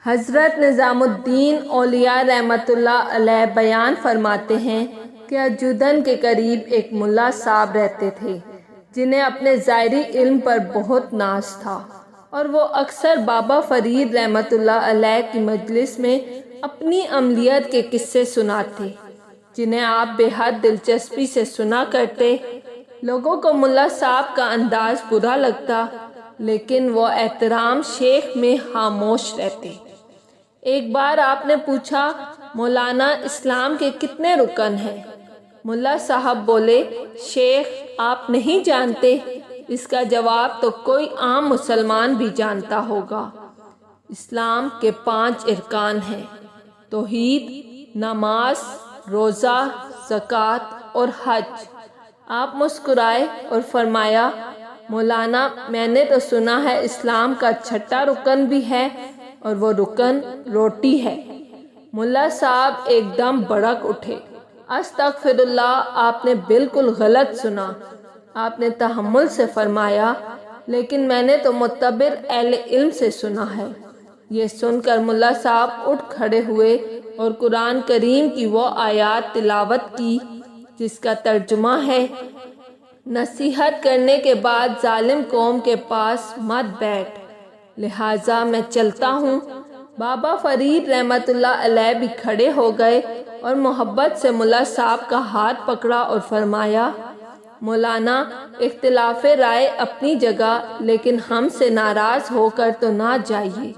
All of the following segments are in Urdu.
حضرت نظام الدین اولیاء رحمۃ اللہ علیہ بیان فرماتے ہیں کہ اجودن کے قریب ایک ملا صاحب رہتے تھے جنہیں اپنے ظاہری علم پر بہت ناز تھا، اور وہ اکثر بابا فرید رحمۃ اللہ علیہ کی مجلس میں اپنی عملیات کے قصے سناتے، جنہیں آپ بے حد دلچسپی سے سنا کرتے۔ لوگوں کو ملا صاحب کا انداز برا لگتا، لیکن وہ احترام شیخ میں خاموش رہتے۔ ایک بار آپ نے پوچھا، مولانا اسلام کے کتنے رکن ہیں؟ ملا صاحب بولے، شیخ آپ نہیں جانتے؟ اس کا جواب تو کوئی عام مسلمان بھی جانتا ہوگا۔ اسلام کے 5 ارکان ہیں: توحید، نماز، روزہ، زکوٰۃ اور حج۔ آپ مسکرائے اور فرمایا، مولانا میں نے تو سنا ہے اسلام کا 6واں رکن بھی ہے، اور وہ رکن روٹی ہے۔ ملا صاحب ایک دم بھڑک اٹھے، استغفر اللہ، آپ نے بالکل غلط سنا۔ آپ نے تحمل سے فرمایا، لیکن میں نے تو معتبر اہل علم سے سنا ہے۔ یہ سن کر ملا صاحب اٹھ کھڑے ہوئے اور قرآن کریم کی وہ آیات تلاوت کی جس کا ترجمہ ہے، نصیحت کرنے کے بعد ظالم قوم کے پاس مت بیٹھ، لہٰذا میں چلتا ہوں۔ بابا فرید رحمۃ اللہ علیہ بھی کھڑے ہو گئے اور محبت سے ملا صاحب کا ہاتھ پکڑا اور فرمایا، مولانا اختلاف رائے اپنی جگہ، لیکن ہم سے ناراض ہو کر تو نہ جائیے۔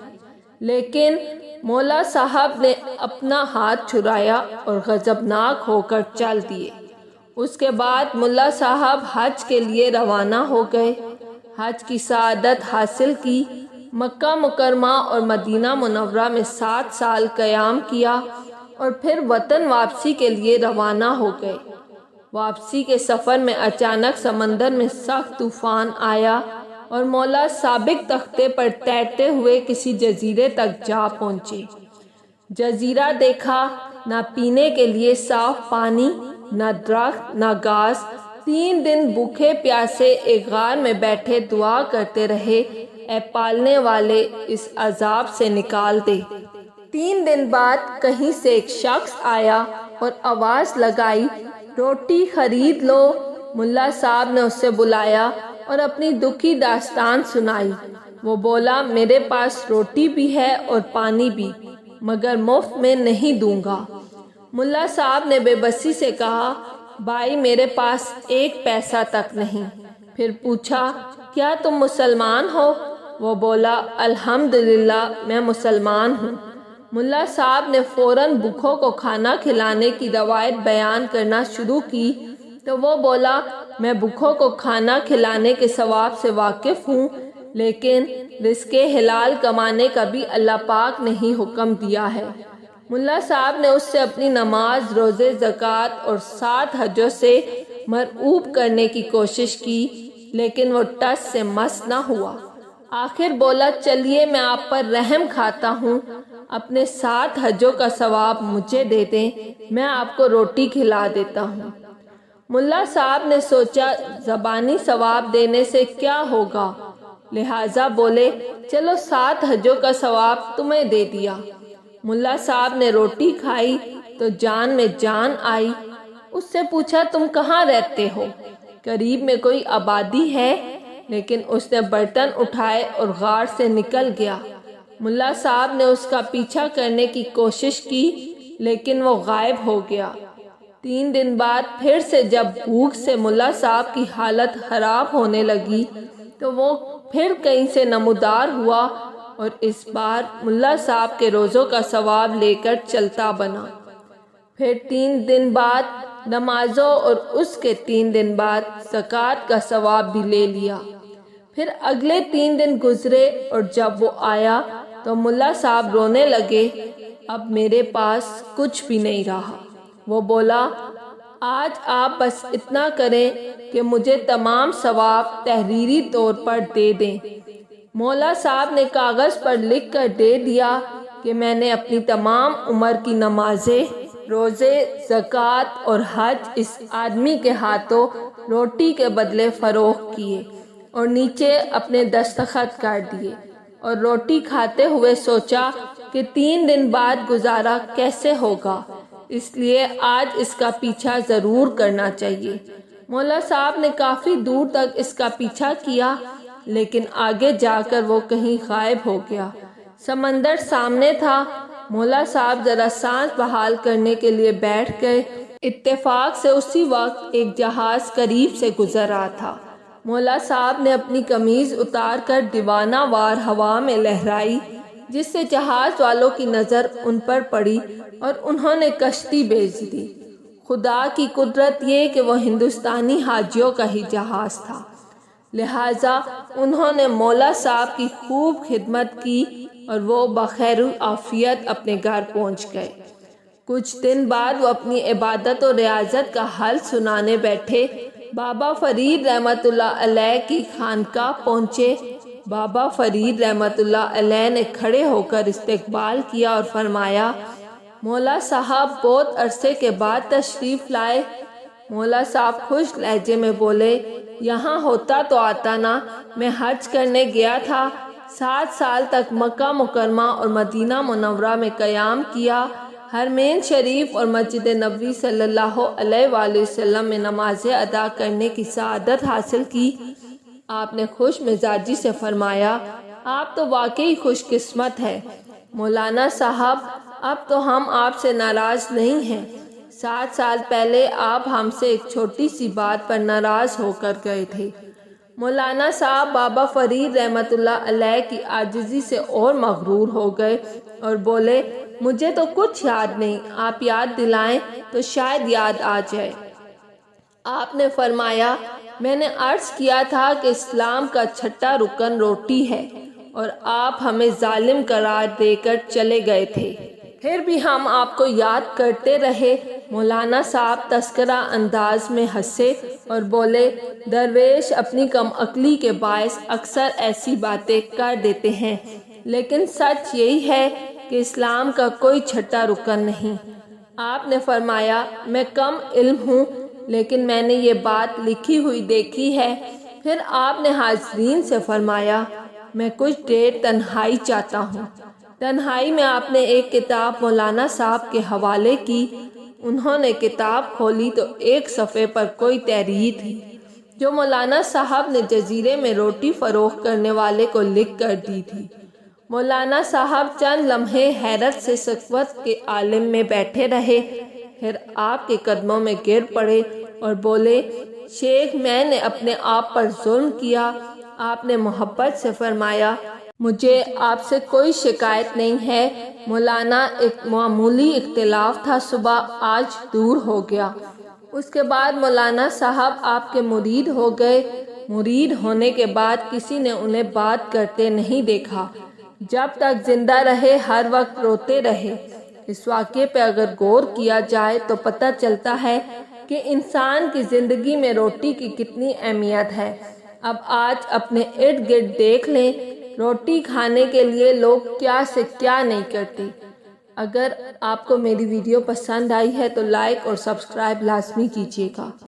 لیکن مولا صاحب نے اپنا ہاتھ چھڑایا اور غضبناک ہو کر چل دیے۔ اس کے بعد ملا صاحب حج کے لیے روانہ ہو گئے۔ حج کی سعادت حاصل کی، مکہ مکرمہ اور مدینہ منورہ میں 7 سال قیام کیا، اور پھر وطن واپسی کے لیے روانہ ہو گئے۔ واپسی کے سفر میں اچانک سمندر میں سخت طوفان آیا اور مولا سابق تختے پر تیرتے ہوئے کسی جزیرے تک جا پہنچے۔ جزیرہ دیکھا، نہ پینے کے لیے صاف پانی، نہ درخت، نہ گھاس۔ 3 دن بھوکے پیاسے ایک غار میں بیٹھے دعا کرتے رہے، اے پالنے والے اس عذاب سے نکال دے۔ 3 دن بعد کہیں سے ایک شخص آیا اور آواز لگائی، روٹی خرید لو۔ ملا صاحب نے اسے بلایا اور اپنی دکھی داستان سنائی۔ وہ بولا، میرے پاس روٹی بھی ہے اور پانی بھی، مگر مفت میں نہیں دوں گا۔ ملا صاحب نے بے بسی سے کہا، بھائی میرے پاس 1 پیسہ تک نہیں۔ پھر پوچھا، کیا تم مسلمان ہو؟ وہ بولا، الحمدللہ میں مسلمان ہوں۔ ملا صاحب نے فوراً بھوکھوں کو کھانا کھلانے کی روایت بیان کرنا شروع کی تو وہ بولا، میں بھوکھوں کو کھانا کھلانے کے ثواب سے واقف ہوں، لیکن رزق حلال کمانے کا بھی اللہ پاک نے ہی حکم دیا ہے۔ ملا صاحب نے اس سے اپنی نماز، روزے، زکوٰۃ اور 7 حجوں سے مرعوب کرنے کی کوشش کی، لیکن وہ ٹس سے مس نہ ہوا۔ آخر بولا، چلیے میں آپ پر رحم کھاتا ہوں، اپنے 7 حجوں کا ثواب مجھے دے دیں، میں آپ کو روٹی کھلا دیتا ہوں۔ ملا صاحب نے سوچا، زبانی ثواب دینے سے کیا ہوگا، لہٰذا بولے، چلو 7 حجوں کا ثواب تمہیں دے دیا۔ ملا صاحب نے روٹی کھائی تو جان میں جان آئی۔ اس سے پوچھا، تم کہاں رہتے ہو؟ قریب میں کوئی آبادی ہے؟ لیکن اس نے برتن اٹھائے اور غار سے نکل گیا۔ ملا صاحب نے اس کا پیچھا کرنے کی کوشش کی، لیکن وہ غائب ہو گیا۔ 3 دن بعد پھر سے جب بھوک سے ملا صاحب کی حالت خراب ہونے لگی تو وہ پھر کہیں سے نمودار ہوا، اور اس بار ملا صاحب کے روزوں کا ثواب لے کر چلتا بنا۔ پھر 3 دن بعد نمازوں اور اس کے 3 دن بعد زکوٰۃ کا ثواب بھی لے لیا۔ پھر اگلے 3 دن گزرے اور جب وہ آیا تو ملا صاحب رونے لگے، اب میرے پاس کچھ بھی نہیں رہا۔ وہ بولا، آج آپ بس اتنا کریں کہ مجھے تمام ثواب تحریری طور پر دے دیں۔ مولا صاحب نے کاغذ پر لکھ کر دے دیا کہ میں نے اپنی تمام عمر کی نمازیں، روزے، زکوٰۃ اور حج اس آدمی کے ہاتھوں روٹی کے بدلے فروخت کیے، اور نیچے اپنے دستخط کر دیے، اور روٹی کھاتے ہوئے سوچا کہ 3 دن بعد گزارا کیسے ہوگا، اس لیے آج اس کا پیچھا ضرور کرنا چاہیے۔ مولا صاحب نے کافی دور تک اس کا پیچھا کیا، لیکن آگے جا کر وہ کہیں غائب ہو گیا۔ سمندر سامنے تھا۔ مولا صاحب ذرا سانس بحال کرنے کے لیے بیٹھ گئے۔ اتفاق سے اسی وقت ایک جہاز قریب سے گزر رہا تھا۔ مولا صاحب نے اپنی قمیض اتار کر دیوانہ وار ہوا میں لہرائی، جس سے جہاز والوں کی نظر ان پر پڑی اور انہوں نے کشتی بھیج دی۔ خدا کی قدرت یہ کہ وہ ہندوستانی حاجیوں کا ہی جہاز تھا، لہٰذا انہوں نے مولا صاحب کی خوب خدمت کی اور وہ بخیر عافیت اپنے گھر پہنچ گئے۔ کچھ دن بعد وہ اپنی عبادت و ریاضت کا حل سنانے بیٹھے۔ بابا فرید رحمۃ اللہ علیہ کی خانقاہ پہنچے۔ بابا فرید رحمۃ اللہ علیہ نے کھڑے ہو کر استقبال کیا اور فرمایا، مولا صاحب بہت عرصے کے بعد تشریف لائے۔ مولا صاحب خوش لہجے میں بولے، یہاں ہوتا تو آتا نا، میں حج کرنے گیا تھا، 7 سال تک مکہ مکرمہ اور مدینہ منورہ میں قیام کیا، حرمین شریف اور مسجد نبوی صلی اللہ علیہ وآلہ وسلم میں نمازیں ادا کرنے کی سعادت حاصل کی۔ آپ نے خوش مزاجی سے فرمایا، آپ تو واقعی خوش قسمت ہے مولانا صاحب، اب تو ہم آپ سے ناراض نہیں ہیں۔ 7 سال پہلے آپ ہم سے ایک چھوٹی سی بات پر ناراض ہو کر گئے تھے۔ مولانا صاحب بابا فرید رحمۃ اللہ علیہ کی عاجزی سے اور مغرور ہو گئے اور بولے، مجھے تو کچھ یاد نہیں، آپ یاد دلائیں تو شاید یاد آ جائے۔ آپ نے فرمایا، میں نے عرض کیا تھا کہ اسلام کا 6واں رکن روٹی ہے اور آپ ہمیں ظالم قرار دے کر چلے گئے تھے، پھر بھی ہم آپ کو یاد کرتے رہے۔ مولانا صاحب تذکرہ انداز میں ہنسے اور بولے، درویش اپنی کم عقلی کے باعث اکثر ایسی باتیں کر دیتے ہیں، لیکن سچ یہی ہے کہ اسلام کا کوئی 6واں رکن نہیں۔ آپ نے فرمایا، میں کم علم ہوں، لیکن میں نے یہ بات لکھی ہوئی دیکھی ہے۔ پھر آپ نے حاضرین سے فرمایا، میں کچھ دیر تنہائی چاہتا ہوں۔ تنہائی میں آپ نے ایک کتاب مولانا صاحب کے حوالے کی۔ انہوں نے کتاب کھولی تو ایک صفحے پر کوئی تحریر تھی جو مولانا صاحب نے جزیرے میں روٹی فروخت کرنے والے کو لکھ کر دی تھی۔ مولانا صاحب چند لمحے حیرت سے سکوت کے عالم میں بیٹھے رہے، پھر آپ کے قدموں میں گر پڑے اور بولے، شیخ میں نے اپنے آپ پر ظلم کیا۔ آپ نے محبت سے فرمایا، مجھے آپ سے کوئی شکایت نہیں ہے مولانا، ایک معمولی اختلاف تھا صبح، آج دور ہو گیا۔ اس کے بعد مولانا صاحب آپ کے مرید ہو گئے۔ مرید ہونے کے بعد کسی نے انہیں بات کرتے نہیں دیکھا، جب تک زندہ رہے ہر وقت روتے رہے۔ اس واقعے پہ اگر غور کیا جائے تو پتہ چلتا ہے کہ انسان کی زندگی میں روٹی کی کتنی اہمیت ہے۔ اب آج اپنے ارد گرد دیکھ لیں، روٹی کھانے کے لیے لوگ کیا سے کیا نہیں کرتے۔ اگر آپ کو میری ویڈیو پسند آئی ہے تو لائک اور سبسکرائب لازمی کیجیے گا۔